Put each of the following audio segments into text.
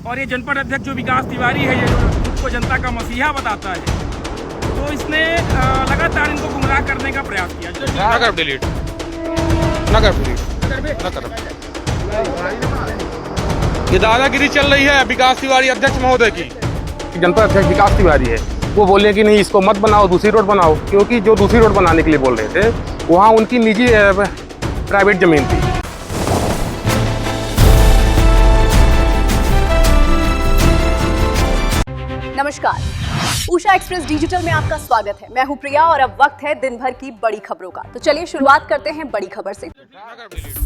और ये जनपद अध्यक्ष जो विकास तिवारी है, ये उसको जनता का मसीहा बताता है, तो इसने लगातार इनको गुमराह करने का प्रयास किया। ये दादागिरी चल रही है विकास तिवारी अध्यक्ष महोदय की। जनपद अध्यक्ष विकास तिवारी है, वो बोले कि नहीं इसको मत बनाओ, दूसरी रोड बनाओ, क्योंकि जो दूसरी रोड बनाने के लिए बोल रहे थे वहाँ उनकी निजी प्राइवेट जमीन थी। नमस्कार, उषा एक्सप्रेस डिजिटल में आपका स्वागत है। मैं हूं प्रिया और अब वक्त है दिन भर की बड़ी खबरों का। तो चलिए शुरुआत करते हैं बड़ी खबर से।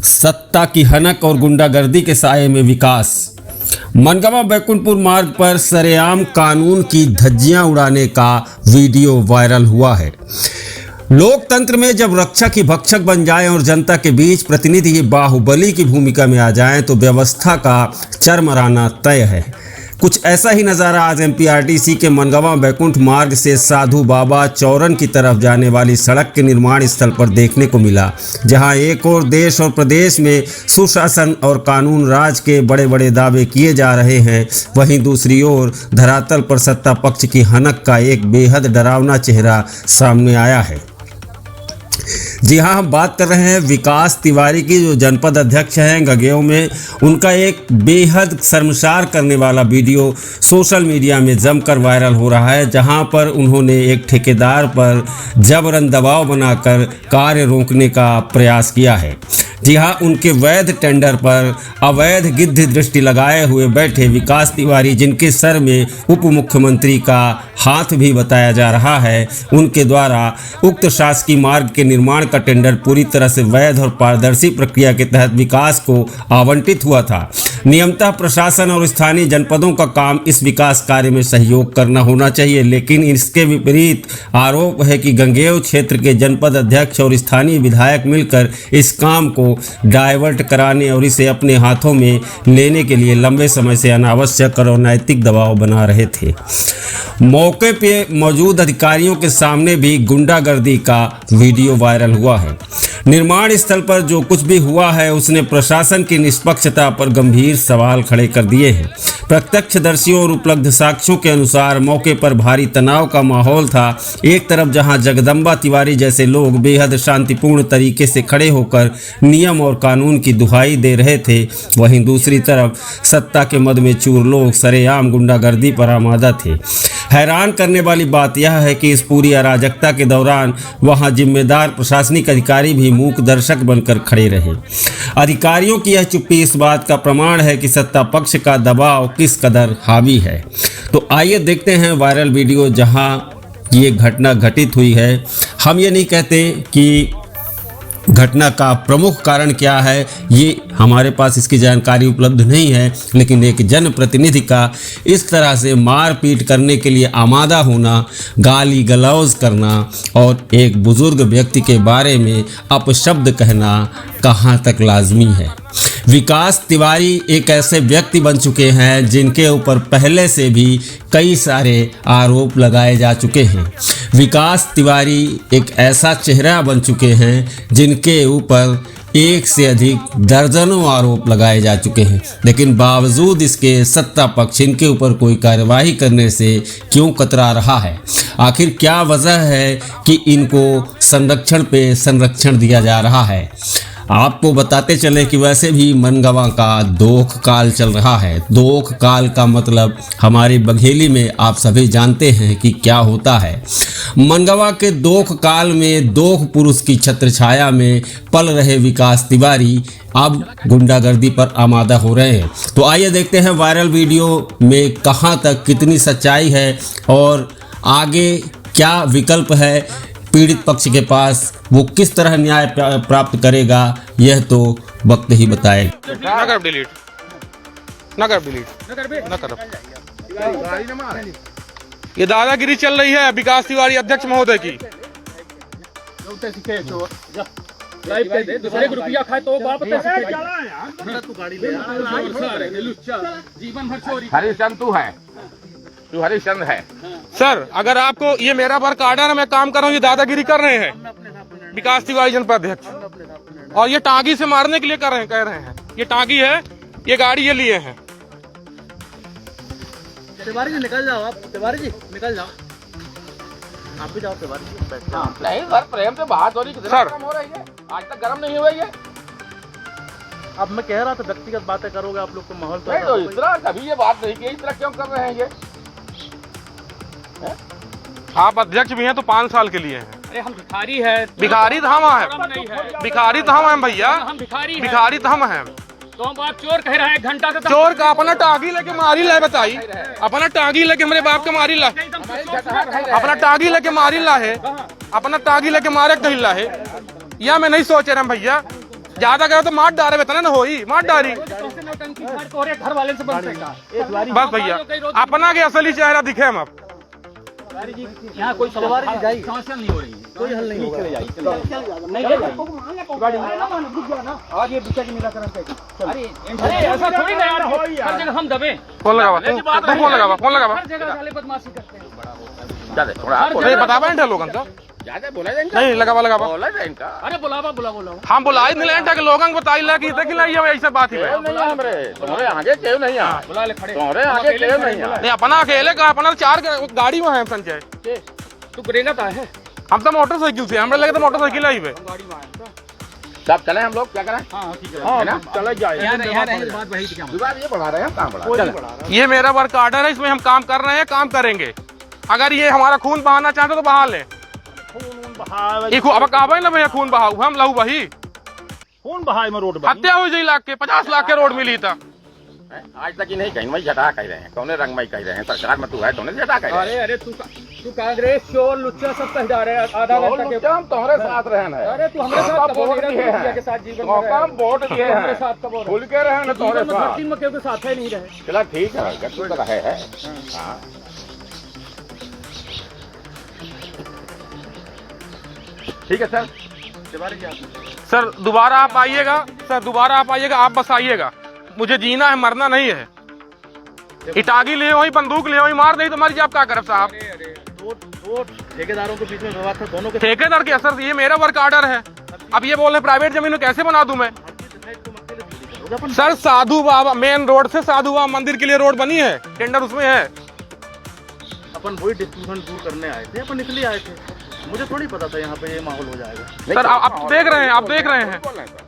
सत्ता की हनक और गुंडागर्दी के साये में विकास। मनगवा बैकुंठपुर मार्ग पर सरेआम कानून की धज्जियां उड़ाने का वीडियो वायरल हुआ है। लोकतंत्र में जब रक्षक ही भक्षक बन जाए और जनता के बीच प्रतिनिधि ही बाहुबली की भूमिका में आ जाएं तो व्यवस्था का चरमराना तय है। कुछ ऐसा ही नज़ारा आज एमपीआरडीसी के मनगवा बैकुंठ मार्ग से साधु बाबा चौरन की तरफ जाने वाली सड़क के निर्माण स्थल पर देखने को मिला, जहां एक और देश और प्रदेश में सुशासन और कानून राज के बड़े बड़े दावे किए जा रहे हैं, वहीं दूसरी ओर धरातल पर सत्ता पक्ष की हनक का एक बेहद डरावना चेहरा सामने आया है। जी हाँ, हम बात कर रहे हैं विकास तिवारी की, जो जनपद अध्यक्ष हैं गगेव में। उनका एक बेहद शर्मसार करने वाला वीडियो सोशल मीडिया में जमकर वायरल हो रहा है, जहां पर उन्होंने एक ठेकेदार पर जबरन दबाव बनाकर कार्य रोकने का प्रयास किया है। जी हाँ, उनके वैध टेंडर पर अवैध गिद्ध दृष्टि लगाए हुए बैठे विकास तिवारी, जिनके सर में उप मुख्यमंत्री का हाथ भी बताया जा रहा है, उनके द्वारा उक्त शासकीय मार्ग के निर्माण का टेंडर पूरी तरह से वैध और पारदर्शी प्रक्रिया के तहत विकास को आवंटित हुआ था। नियमतः प्रशासन और स्थानीय जनपदों का काम इस विकास कार्य में सहयोग करना होना चाहिए, लेकिन इसके विपरीत आरोप है कि गंगेव क्षेत्र के जनपद अध्यक्ष और स्थानीय विधायक मिलकर इस काम को डाइवर्ट कराने और इसे अपने हाथों में लेने के लिए लंबे समय से अनावश्यक और अनैतिक दबाव बना रहे थे। मौके पे मौजूद अधिकारियों के सामने भी गुंडागर्दी का वीडियो वायरल हुआ है। निर्माण स्थल पर जो कुछ भी हुआ है उसने प्रशासन की निष्पक्षता पर गंभीर सवाल खड़े कर दिए हैं। प्रत्यक्षदर्शियों और उपलब्ध साक्ष्यों के अनुसार मौके पर भारी तनाव का माहौल था। एक तरफ जहां जगदम्बा तिवारी जैसे लोग बेहद शांतिपूर्ण तरीके से खड़े होकर नियम और कानून की दुहाई दे रहे थे, वहीं दूसरी तरफ सत्ता के मद में चूर लोग सरेआम गुंडागर्दी पर आमादा थे। हैरान करने वाली बात यह है कि इस पूरी अराजकता के दौरान वहां जिम्मेदार प्रशासनिक अधिकारी भी मूक दर्शक बनकर खड़े रहे। अधिकारियों की यह चुप्पी इस बात का प्रमाण है कि सत्ता पक्ष का दबाव किस कदर हावी है। तो आइए देखते हैं वायरल वीडियो जहां ये घटना घटित हुई है। हम ये नहीं कहते कि घटना का प्रमुख कारण क्या है, ये हमारे पास इसकी जानकारी उपलब्ध नहीं है, लेकिन एक जनप्रतिनिधि का इस तरह से मारपीट करने के लिए आमादा होना, गाली गलौज करना और एक बुजुर्ग व्यक्ति के बारे में अपशब्द कहना कहाँ तक लाजमी है। विकास तिवारी एक ऐसे व्यक्ति बन चुके हैं जिनके ऊपर पहले से भी कई सारे आरोप लगाए जा चुके हैं। विकास तिवारी एक ऐसा चेहरा बन चुके हैं जिनके ऊपर एक से अधिक दर्जनों आरोप लगाए जा चुके हैं, लेकिन बावजूद इसके सत्ता पक्ष इनके ऊपर कोई कार्यवाही करने से क्यों कतरा रहा है। आखिर क्या वजह है कि इनको संरक्षण पे संरक्षण दिया जा रहा है। आपको बताते चले कि वैसे भी मनगवा का दोख काल चल रहा है। दोख काल का मतलब हमारी बघेली में आप सभी जानते हैं कि क्या होता है। मनगवा के दोख काल में दोख पुरुष की छत्रछाया में पल रहे विकास तिवारी अब गुंडागर्दी पर आमादा हो रहे हैं। तो आइए देखते हैं वायरल वीडियो में कहां तक कितनी सच्चाई है और आगे क्या विकल्प है पीड़ित पक्ष के पास, वो किस तरह न्याय प्राप्त करेगा, यह तो वक्त ही बताएगा। ये दादागिरी चल रही है विकास तिवारी अध्यक्ष महोदय की। रुपया खाए तो हरिश्चंद तू है, तू हरिश्चंद है। सर, अगर आपको ये मेरा वर्क आर्डर है, मैं काम कर रहा हूँ, ये दादागिरी कर रहे हैं विकास तिवारी जनपद अध्यक्ष, और ये टांगी से मारने के लिए कह रहे हैं। ये टांगी है, ये गाड़ी ये लिए हैं। तिवारी जी निकल जाओ आप, तिवारी जी निकल जाओ, आप भी जाओ तिवारी जी, बैठ जाओ। नहीं सर, प्रेम से बात हो रही है, सर। गर्म हो रही है, आज तक गर्म नहीं हुई है। अब मैं कह रहा था व्यक्तिगत बातें करोगे आप लोग को माहौल तो नहीं तो इस तरह कभी ये बात नहीं की, इस तरह क्यों कर रहे हैं ये? आप अध्यक्ष भी हैं तो 5 साल के लिए हैं। अरे हम भिखारी है, भिखारी तो हम हैं, नहीं है, भिखारी तो हम हैं भैया, हम भिखारी हैं। भिखारी तो हम हैं। तो हम आप चोर कह रहे हैं, 1 घंटा से चोर का अपना टागी लेके मारी ला, बताई अपना टागी लेके हमारे बाप के मारी ला, अपना टागी लेके मारी ला है, अपना टागी लेके मारे कहीं ला है, या मैं नहीं सोच रहा भैया, ज्यादा करो तो मार डारे, बता ना होई मार डारी। घर वाले से बन सकता बस भैया अपना के असली चेहरा दिखे हम अब। यहाँ कोई तिवारी जी जाइए, समस्या नहीं हो रही है। कोई हल नहीं होगा। आज ये विषय की निराकरण अरे ऐसा थोड़ी ना यार, हर जगह हम दबे, फोन लगावा, फोन लगावा, फोन लगावा, हर जगह साले बदमाशी करते हैं। नहीं बता बैठे लोगन का, बोला नहीं लगावा लगावा, इनका अरे बुलावा बुलाओ हम बुलाई नहीं के लोगों को बताई ला कि देखिलाई हम ऐसा बात ही है। तुम्हारे आगे क्यों नहीं आ, बुला ले खड़े, तुम्हारे आगे क्यों नहीं आ? नहीं अपना अकेले का, अपना 4 गाड़ी में है संजय, तू करेगा का है, हम तो मोटरसाइकिल से, हमें लगे तो मोटरसाइकिल आई है। सब चले हम लोग, क्या करें? चले जाए, बात वही क्या विवाद ये बढ़ा रहे हैं, काम बढ़ा रहे हैं। ये मेरा वर्क आर्डर है, इसमें हम काम कर रहे हैं, काम करेंगे। अगर ये हमारा खून बहाना चाहते तो बहा लें, अब काबा ना भैया खून बहाऊ, हम लहू बही, खून बहाए में रोड हत्या हुई 2 लाख के 50 लाख के रोड मिली था। आज तक ही नहीं कहीं वही झटा कह रहे हैं, कौन रंग में कह रहे हैं, सरकार में तू है तो झटा कह रहे हैं। अरे तू कांग्रेस चोर लुच्चा सब कह जा रहे हैं, आधा घंटा के हम तुम्हारे साथ रहना है। अरे तू हमारे साथ कब वोट दिए हैं, के साथ जीवन में मौका हम वोट दिए हमारे हैं, साथ कब खुल के रहे ना तुम्हारे साथ। धरती में क्यों के साथ है नहीं रहे। चला ठीक है, गट्टू तो रहे है। हाँ ठीक है सर, सर दोबारा आप आइएगा, सर दोबारा आप आइएगा, आप बस आइएगा, मुझे जीना है, मरना नहीं है। इटागी ले वही, बंदूक ले वही, मार दे तो मर जाए, आप क्या करब साहब? दो ठेकेदारों के बीच में विवाद था, दोनों के ठेकेदार क्या सर, ये मेरा वर्क आर्डर है। अब ये बोल रहे प्राइवेट जमीन में कैसे बना दूं मैं? सर साधु बाबा मेन रोड से साधु बाबा मंदिर के लिए रोड बनी है, टेंडर उसमें है। अपन वही डिस्ट्रीब्यूशन दूर करने आए थे, अपन इसलिए आए थे, मुझे थोड़ी पता था यहाँ पे ये माहौल हो जाएगा। सर आप देख रहे हैं, आप देख रहे हैं,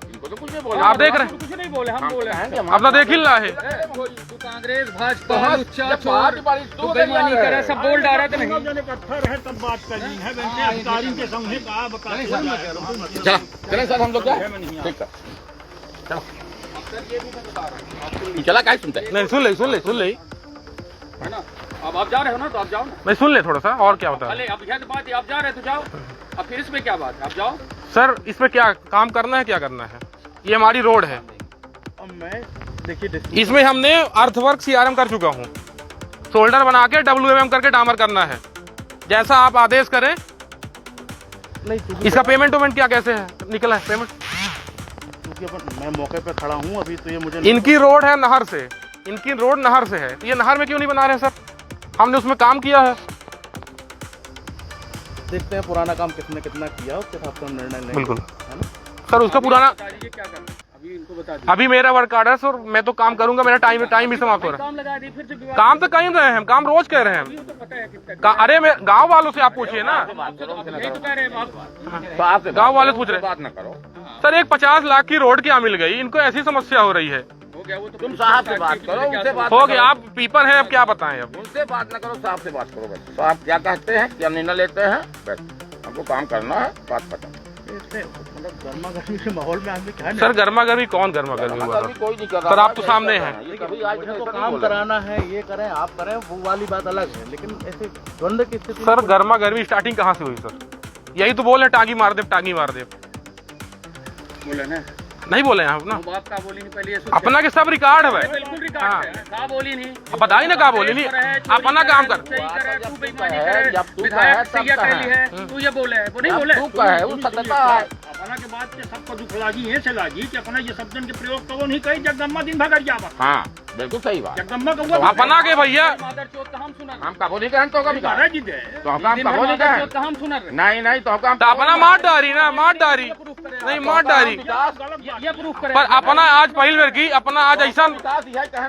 इनको तो कुछ नहीं बोला, आप देख रहे हैं, कुछ नहीं बोले, हम बोले अपना देख ही रहा है। तू कांग्रेस भाजपा लुच्चा चोर तू बेईमानी करे, सब बोल डाला तो नहीं। चला चले सर हम लोग क्या ठीक है, चला क्या सुनते हैं? नहीं सुन ले है ना, अब आप जा रहे हो ना, तो आप जाओ ना। मैं सुन ले थोड़ा सा, और क्या होता है? अरे अब यह तो बात है, आप जा रहे हो तो जाओ, अब फिर इसमें क्या बात है, आप जाओ। सर इसमें क्या काम करना है, क्या करना है? ये हमारी रोड है, अब मैं देखिए इसमें हमने अर्थवर्क CRM कर चुका हूँ, शोल्डर बना के WMM करके डामर करना है, जैसा आप आदेश करें। नहीं, इसका पेमेंट क्या कैसे है निकला है पेमेंट? क्योंकि मैं मौके पे खड़ा हूँ अभी, तो ये मुझे इनकी रोड है नहर से, इनकी रोड नहर से है, ये नहर में क्यों नहीं बना रहे सर? हमने उसमें काम किया है। देखते हैं पुराना काम किसने कितना किया, उसके हिसाब से हम निर्णय लेंगे। बिल्कुल है ना? सर उसका पुराना, क्या करना है अभी इनको बता दीजिए। अभी मेरा वर्क आर्डर सर, मैं तो काम करूंगा, मेरा टाइम भी समाप्त हो रहा काम लगा दी, फिर से है। काम तो कहीं रहे हैं, हम काम रोज कह रहे हैं। तो पता है कितना अरे मैं गांव वालों से आप पूछिए ना, यही तो कह रहे हैं आप। गांव वाले पूछ रहे हैं। बात ना करो सर एक 50 लाख की रोड क्या मिल गई, इनको ऐसी समस्या हो रही है। हो गया वो तो तुम साहब से बात करो, उनसे बात हो गया, आप पीपर हैं, अब क्या बताएं? अब उनसे बात ना करो, साहब से बात करो बस। साहब क्या कहते हैं, क्या निर्णय लेते हैं, बस हमको काम करना है, बात पता। मतलब गर्मा गर्मी के माहौल में आदमी क्या सर गर्मा गर्मी कौन गर्मा गर्मी हुआ अभी सर? कोई नहीं कर रहा। सर आप तो सामने हैं। ये कभी आज मुझे तो काम कराना है, ये करें आप करें, वो वाली बात अलग है, लेकिन ऐसे द्वंद्व की स्थिति सर गर्मा गर्मी स्टार्टिंग कहाँ से हुई सर? यही तो बोले टांगी मार दे, टांगी मार दे, बोले ना, नहीं बोले हैं अपना, बात का बोली नहीं पहले, अपना के सब रिकॉर्ड है भाई। बिल्कुल रिकॉर्ड है, का बोली नहीं, अब बताइए ना, कहा बोली नहीं, अपना काम कर। सही करे, तू बेईमानी करे, विधायक से ये कहली है, तू ये बोले है, वो नहीं बोले। तू का है, वो सत्यता है। अपना के बात के सबको दुख लागी है से लागी कि अपना ये शब्दन के प्रयोग करो नहीं कही जगदम्बा दिन भर जावा। हाँ बिल्कुल सही बात। जगदम्बा का हुआ अपना के भैया मादर चौथ का हम सुना हम कबो नहीं कहन तो कभी कहा जी दे तो हम कबो नहीं कहन का हम सुना रहे, नहीं नहीं तो हम तो अपना मार डारी ना, मार डारी नहीं, मार डारी ये प्रूफ करे। पर अपना आज पहली बार की, अपना आज ऐसा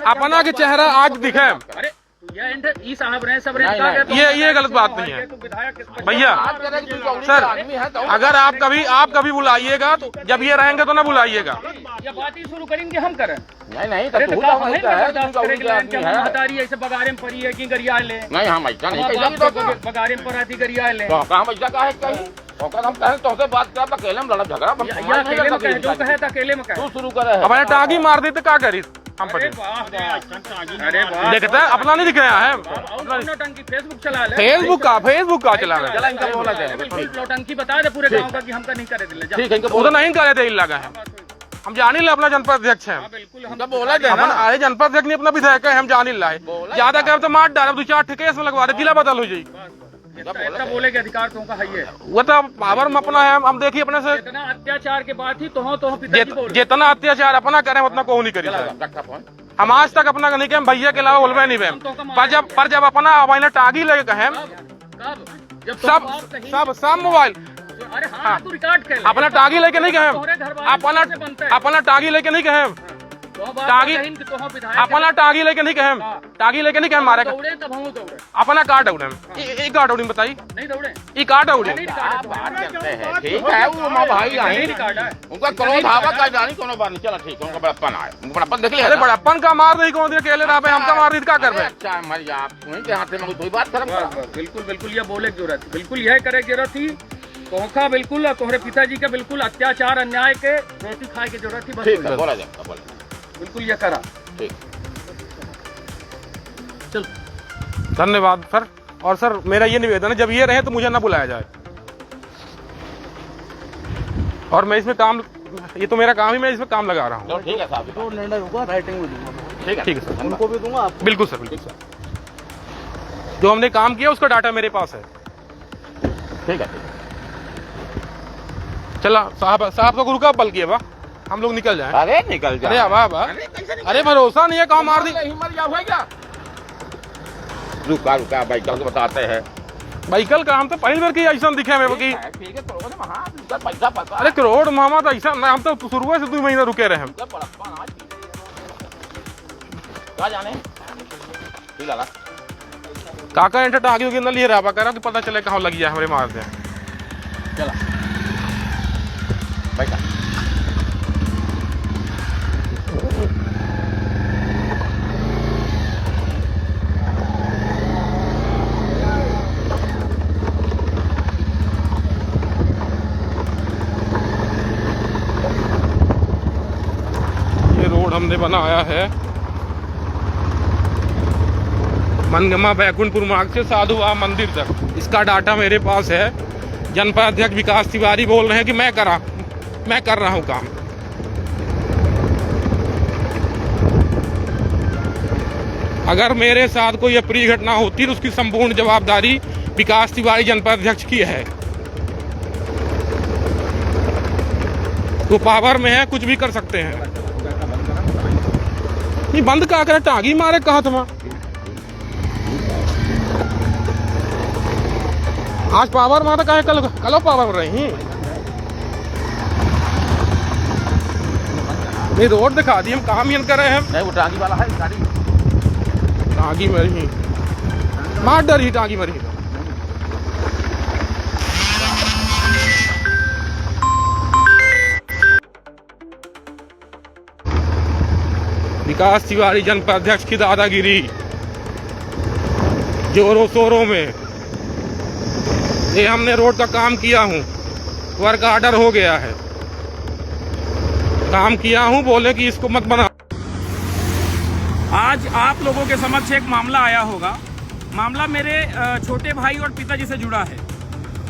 अपना के चेहरा आज दिखे। अरे ये साहब रहे सब रहे। ये गलत बात नहीं है भैया। सर अगर आप कभी बुलाइएगा तो जब ये रहेंगे तो ना बुलाइएगा। ये बात ही शुरू करेंगे हम करें। नहीं अरे तो काम है हतारी ऐसे बगारे में पड़ी है कि गरिया ले नहीं हम ऐसा नहीं बगारे में पराती गरिया ले हम ऐसा का है कहीं हम कहें तो से बात कर अकेले में लड़ा झगड़ा अकेले में कहे जो कहे तो अकेले में कहे तू शुरू करे अपने टांगी मार दी तो क्या करी हम अरे पटे वाह अरे वाह देखते हैं अपना नहीं दिख रहा है। नौटंकी फेसबुक चला ले फेसबुक का चला रहा है। चला इनका बोला जाए नौटंकी बता दे पूरे गांव का कि हमका नहीं करे दिले ठीक है इनका वो तो नहीं करे थे लगा है। हम जान ही ला अपना जनपद अध्यक्ष है। बिल्कुल बोला बोला जाए अपन आए जनपद अध्यक्ष नहीं अपना विधायक है। हम जान ही लाए ज्यादा कर तो मार डाले 2-4 ठेके इसमें लगवा दे जिला बदल हो जाएगी। इतना बोले के अधिकार तो का है ये वो तो पावर में अपना है। हम देखिए अपने से इतना अत्याचार के बाद ही तो पिताजी बोल जितना अत्याचार अपना करें उतना को नहीं करी। हम आज तक अपना नहीं कहे भैया के अलावा बोलवे नहीं बहम पर जब अपना अपना टागी लगे कहे कब जब सब मोबाइल अरे हाँ तू रिकॉर्ड कर अपना टागी लेके नहीं कहे अपना टागी लेके नहीं कहे टागी अपना टागी लेके नहीं कहे टागी लेके नहीं कहे मारे दौड़े तब हम दौड़े अपना कार्ड उड़े कार्ड उड़ी बताई नहीं दौड़े ये कार्ड उड़ी ठीक है वो माँ भाई आई उनका क्रोध आवा का जानी कोनो बात नहीं चला ठीक है उनका बड़प्पन आया उनका बड़प्पन देख लिया अरे बड़प्पन का मार नहीं कौन अकेले रहा हमका मार दी क्या कर रहे अच्छा मर जा आप वहीं के हाथ में कोई बात कर बिल्कुल ये बोले की जरूरत बिल्कुल यह करे की जरूरत थी तोहका बिल्कुल तोहरे पिताजी का बिल्कुल अत्याचार अन्याय के रोटी खाए की जरूरत थी ठीक है बोला जाए बिल्कुल ये करा ठीक चल धन्यवाद सर। और सर मेरा ये निवेदन है जब ये रहे तो मुझे ना बुलाया जाए। और मैं इसमें काम ये तो मेरा काम ही मैं इसमें काम लगा रहा हूँ। ठीक है साहब तो निर्णय होगा राइटिंग में दूंगा। ठीक है सर उनको भी दूंगा आपको। बिल्कुल सर जो हमने काम किया उसका डाटा मेरे पास है। ठीक है चला साहब को गुरु का बल किया हम लोग निकल जाए। अरे निकल जा अरे अब अरे भरोसा नहीं है कहाँ मार दी मर जा भाई क्या रुका भाई कल को बताते हैं भाई कल का हम तो पहली बार की ऐसा दिखे मेरे की ठीक है तो पैसा पता अरे करोड़ मामा तो ऐसा हम तो शुरू से 2 महीना रुके रहे हम कहाँ जाने ठीक है काका एंटर टागी होगी लिए रहा करा कि पता चले कहाँ लग गया हमारे मारते हैं। चला भाई हमने बनाया है मनगमा बैकुंठपुर मार्ग से साधुआ मंदिर तक। इसका डाटा मेरे पास है। जनपद अध्यक्ष विकास तिवारी बोल रहे हैं कि मैं कर रहा हूं काम। अगर मेरे साथ कोई अप्रिय घटना होती तो उसकी संपूर्ण जवाबदारी विकास तिवारी जनपद अध्यक्ष की है। वो पावर में है कुछ भी कर सकते हैं। नहीं बंद क्या करे टांगी मारे कहा तुम आज पावर में तो कहे कल पावर में रही नहीं रोड दिखा दी हम कहाँ मियन कर रहे हैं। नहीं वो टांगी वाला है गाड़ी टांगी में रही मार डर ही टांगी में रही। विकास तिवारी जनपद अध्यक्ष की दादागिरी जोरों शोरों में। ये हमने रोड का काम किया हूँ वर्क ऑर्डर हो गया है काम किया हूँ बोले कि इसको मत बना। आज आप लोगों के समक्ष एक मामला आया होगा। मामला मेरे छोटे भाई और पिताजी से जुड़ा है।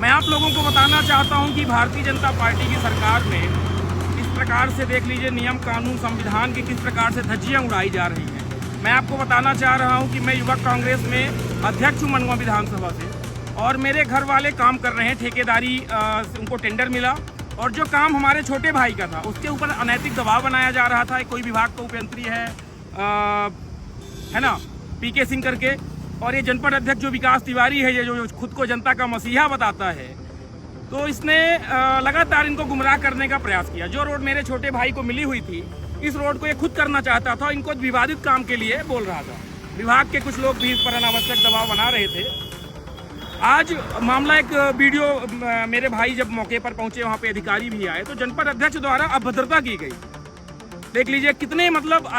मैं आप लोगों को बताना चाहता हूं कि भारतीय जनता पार्टी की सरकार में किस प्रकार से देख लीजिए नियम कानून संविधान की किस प्रकार से धज्जियां उड़ाई जा रही हैं। मैं आपको बताना चाह रहा हूं कि मैं युवक कांग्रेस में अध्यक्ष हूँ मनगवा विधानसभा से और मेरे घर वाले काम कर रहे हैं ठेकेदारी उनको टेंडर मिला और जो काम हमारे छोटे भाई का था उसके ऊपर अनैतिक दबाव बनाया जा रहा था। कोई विभाग का उपयंत्री है ना पीके सिंह करके और ये जनपद अध्यक्ष जो विकास तिवारी है ये जो खुद को जनता का मसीहा बताता है तो इसने लगातार इनको गुमराह करने का प्रयास किया। जो रोड मेरे छोटे भाई को मिली हुई थी इस रोड को ये खुद करना चाहता था, इनको विवादित काम के लिए बोल रहा था। विभाग के कुछ लोग भी इस पर अनावश्यक दबाव बना रहे थे। आज मामला एक वीडियो, मेरे भाई जब मौके पर पहुंचे, वहां पे अधिकारी भी आए, तो जनपद अध्यक्ष द्वारा अभद्रता की गई। देख लीजिए कितने मतलब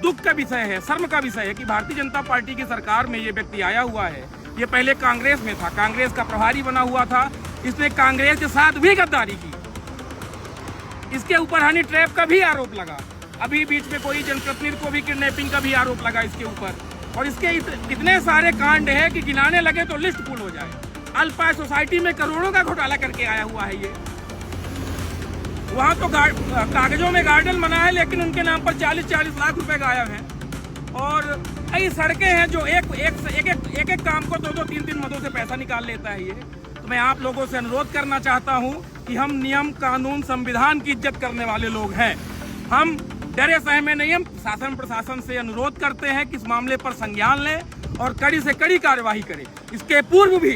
दुख का विषय है, शर्म का विषय है कि भारतीय जनता पार्टी की सरकार में ये व्यक्ति आया हुआ है। ये पहले कांग्रेस में था, कांग्रेस का प्रभारी बना हुआ था, इसने कांग्रेस के साथ भी गद्दारी की। इसके ऊपर हनी ट्रैप का भी आरोप लगा। अभी बीच में कोई जनप्रतिनिधि को भी किडनैपिंग का भी आरोप लगा इसके ऊपर। और इसके इतने सारे कांड है कि गिनाने लगे तो लिस्ट फुल हो जाए। अल्पाय सोसाइटी में करोड़ों का घोटाला करके आया हुआ है ये। वहाँ तो कागजों में गार्डन बना है, लेकिन उनके नाम पर 40-40 लाख रुपए गायब हैं। और कई सड़कें हैं जो एक काम को 2-3 मदों से पैसा निकाल लेता है ये। तो मैं आप लोगों से अनुरोध करना चाहता हूँ कि हम नियम, कानून, संविधान की इज्जत करने वाले लोग हैं। हम डरे सहमे नहीं, हम शासन प्रशासन से अनुरोध करते हैं कि इस मामले पर संज्ञान लें और कड़ी से कड़ी कार्यवाही करें। इसके पूर्व भी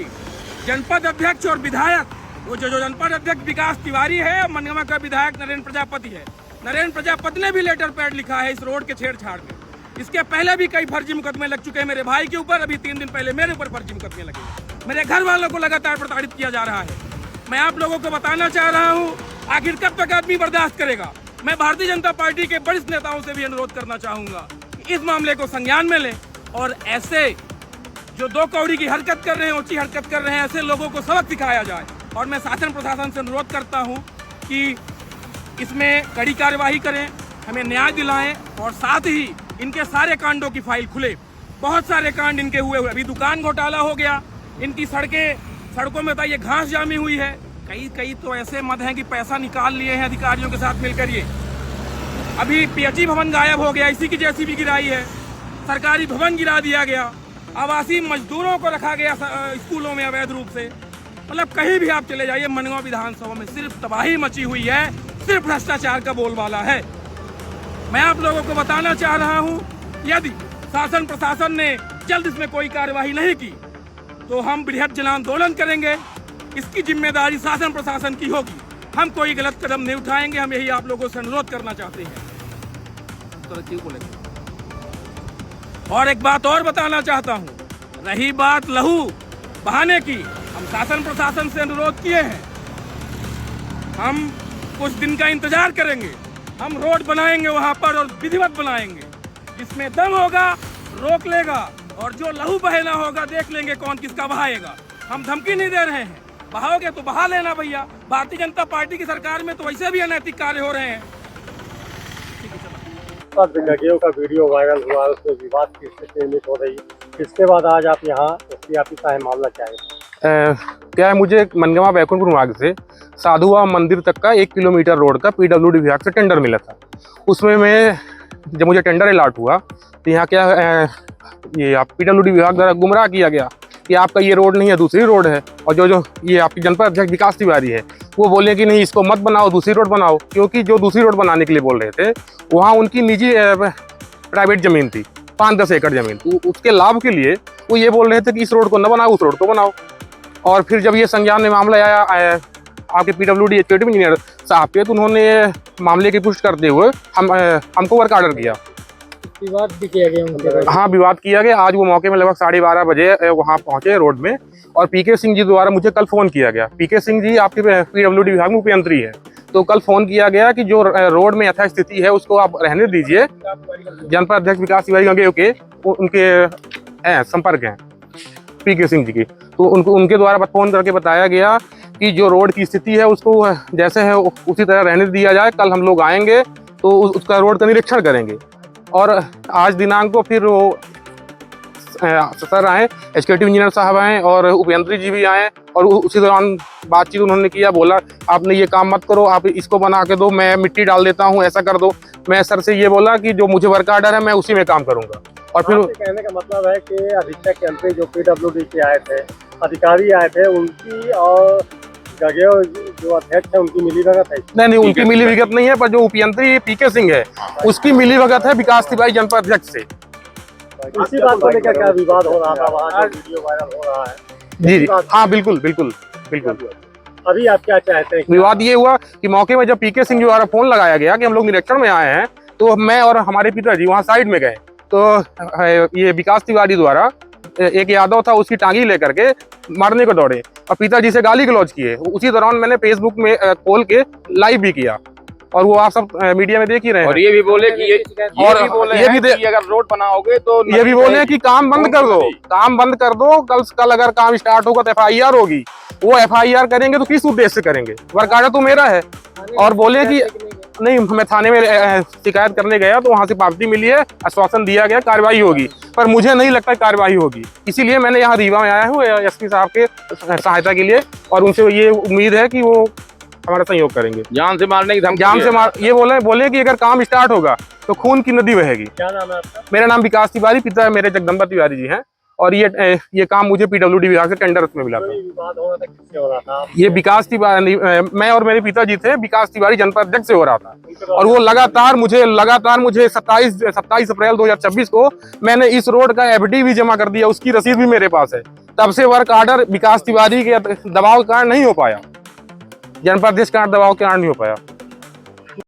जनपद अध्यक्ष और विधायक, वो जो जनपद अध्यक्ष विकास तिवारी है, मनगमा का विधायक नरेंद्र प्रजापति है, नरेंद्र प्रजापति ने भी लेटर पैड लिखा है इस रोड के छेड़छाड़ में। इसके पहले भी कई फर्जी मुकदमे लग चुके हैं मेरे भाई के ऊपर। अभी 3 दिन पहले मेरे ऊपर फर्जी मुकदमे लगे। मेरे घर वालों को लगातार प्रताड़ित किया जा रहा है। मैं आप लोगों को बताना चाह रहा हूँ, आखिर कब तक आदमी बर्दाश्त करेगा। मैं भारतीय जनता पार्टी के वरिष्ठ नेताओं से भी अनुरोध करना चाहूंगा कि इस मामले को संज्ञान में लें और ऐसे जो 2 कौड़ी की हरकत कर रहे हैं, ऊंची हरकत कर रहे हैं, ऐसे लोगों को सबक सिखाया जाए। और मैं शासन प्रशासन से अनुरोध करता हूं कि इसमें कड़ी कार्यवाही करें, हमें न्याय दिलाएं और साथ ही इनके सारे कांडों की फाइल खुले। बहुत सारे कांड इनके हुए। अभी दुकान घोटाला हो गया, इनकी सड़कों में बताइए घास जामी हुई है। कई तो ऐसे मद हैं कि पैसा निकाल लिए हैं अधिकारियों के साथ मिलकर। ये अभी पीएचई भवन गायब हो गया, इसी की जेसीबी गिराई है। सरकारी भवन गिरा दिया गया, आवासीय मजदूरों को रखा गया स्कूलों में अवैध रूप से। मतलब कहीं भी आप चले जाइए, मनगांव विधानसभा में सिर्फ तबाही मची हुई है, सिर्फ भ्रष्टाचार का बोलबाला है। मैं आप लोगों को बताना चाह रहा हूं, यदि शासन प्रशासन ने जल्द इसमें कोई कार्यवाही नहीं की तो हम बृहद जन आंदोलन करेंगे। इसकी जिम्मेदारी शासन प्रशासन की होगी। हम कोई गलत कदम नहीं उठाएंगे। हम यही आप लोगों से अनुरोध करना चाहते हैं। और एक बात और बताना चाहता हूं, रही बात लहू बहाने की, हम शासन प्रशासन से अनुरोध किए हैं। हम कुछ दिन का इंतजार करेंगे, हम रोड बनाएंगे वहां पर और विधिवत बनाएंगे। जिसमें दम होगा रोक लेगा और जो लहू बहेना होगा देख लेंगे कौन किसका बहाएगा। हम धमकी नहीं दे रहे हैं, बहाओगे तो बहा लेना भैया। भारतीय जनता पार्टी की सरकार में तो वैसे भी अनैतिक कार्य हो रहे हैं। गगेओं का वीडियो वायरल हुआ, उसमें विवाद की स्थिति निर्मित हो रही है। इसके बाद आज आप यहाँ एसपी ऑफिस आए, मामला क्या है? क्या है, मुझे मनगमा बैकुंठपुर मार्ग से साधुआ मंदिर तक का 1 किलोमीटर रोड का पीडब्ल्यूडी विभाग से टेंडर मिला था। उसमें जब मुझे टेंडर अलॉट हुआ तो यहाँ क्या ये पीडब्ल्यूडी विभाग द्वारा गुमराह किया गया कि आपका ये रोड नहीं है, दूसरी रोड है। और जो ये आपकी जनपद अध्यक्ष विकास तिवारी है, वो बोले कि नहीं, इसको मत बनाओ, दूसरी रोड बनाओ। क्योंकि जो दूसरी रोड बनाने के लिए बोल रहे थे, वहाँ उनकी निजी प्राइवेट ज़मीन थी, 5-10 एकड़ ज़मीन। तो उसके लाभ के लिए वो ये बोल रहे थे कि इस रोड को न बनाओ, उस रोड को बनाओ। और फिर जब ये संज्ञान में मामला आया आपके पीडब्ल्यूडी एग्जीक्यूटिव इंजीनियर साहब के, तो उन्होंने मामले की पुष्टि करते हुए हमको वर्क ऑर्डर किया। विवाद भी किया गया उनके? हाँ, विवाद किया गया। आज वो मौके में लगभग 12:30 बजे वहाँ पहुँचे रोड में। और पीके सिंह जी द्वारा मुझे कल फ़ोन किया गया। पीके सिंह जी आपके पीडब्ल्यूडी विभाग में उपयंत्री है। तो कल फ़ोन किया गया कि जो रोड में यथास्थिति है उसको आप रहने दीजिए। जनपद अध्यक्ष विकास तिवारी गंगेओं के उनके संपर्क हैं पीके सिंह जी की। तो उनके द्वारा फ़ोन करके बताया गया कि जो रोड की स्थिति है उसको जैसे है उसी तरह रहने दिया जाए। कल हम लोग आएंगे तो उसका रोड का निरीक्षण करेंगे। और आज दिनांक को फिर वो सर आए, एग्जीक्यूटिव इंजीनियर साहब आए और उपयंत्री जी भी आए। और उसी दौरान बातचीत उन्होंने किया, बोला आपने ये काम मत करो, आप इसको बना के दो, मैं मिट्टी डाल देता हूँ, ऐसा कर दो। मैं सर से ये बोला कि जो मुझे वर्क ऑर्डर है मैं उसी में काम करूँगा। और फिर कहने का मतलब है कि अधीक्षक यंत्री जो पीडब्ल्यूडी के आए थे, अधिकारी आए थे, उनकी और गगेओ जो अध्यक्ष है उनकी मिलीभगत है? नहीं, उनकी मिलीभगत नहीं है, पर जो उपयंत्री पीके सिंह है उसकी मिलीभगत है विकास तिवारी जनपद अध्यक्ष से। इसी बात को लेकर क्या विवाद हो रहा था वहाँ, जो वीडियो वायरल हो रहा है? जी, हाँ, बिल्कुल। अभी आप क्या चाहते हैं? विवाद ये हुआ कि मौके में जब पीके सिंह द्वारा फोन लगाया गया कि हम लोग निरीक्षण में आए हैं, तो मैं और हमारे पिताजी वहाँ साइड में गए तो ये विकास तिवारी द्वारा एक यादव था, उसकी टांगी लेकर के मारने को दौड़े और पिताजी से गाली गलौज किए। उसी दौरान मैंने फेसबुक में खोल के लाइव भी किया और वो आप सब मीडिया में देख ही रहे हैं। और ये भी बोले कि अगर रोड बनाओगे तो ये भी बोले कि काम बंद कर दो, काम बंद कर दो, कल अगर काम स्टार्ट होगा तो FIR होगी। वो FIR करेंगे तो किस उद्देश्य से करेंगे? वर्क आर्डर तो मेरा है। और बोले कि नहीं, मैं थाने में शिकायत करने गया तो वहां से पावती मिली है, आश्वासन दिया गया कार्रवाई होगी, पर मुझे नहीं लगता कार्रवाई होगी। इसीलिए मैंने यहाँ रीवा में आया हूँ SP साहब के सहायता के लिए और उनसे ये उम्मीद है कि वो हमारा सहयोग करेंगे। जान से मारने की धमकी, जान से मार, ये बोले कि अगर काम स्टार्ट होगा तो खून की नदी बहेगी। क्या नाम है आपका? मेरा नाम विकास तिवारी, पिता मेरे जगदम्बा तिवारी जी हैं और ये काम मुझे PWD विभाग से टेंडर में मिला था। कोई विवाद हो रहा था, किससे हो रहा था? ये विकास तिवारी, मैं और मेरे पिताजी थे, विकास तिवारी जनपद अध्यक्ष से हो रहा था और वो लगातार मुझे 27 अप्रैल 2024 को मैंने इस रोड का FD भी जमा कर दिया, उसकी रसीद भी मेरे पास है। तब से वर्क आर्डर विकास तिवारी के दबाव के कारण नहीं हो पाया, जनपद अध्यक्ष के दबाव के कारण नहीं हो पाया।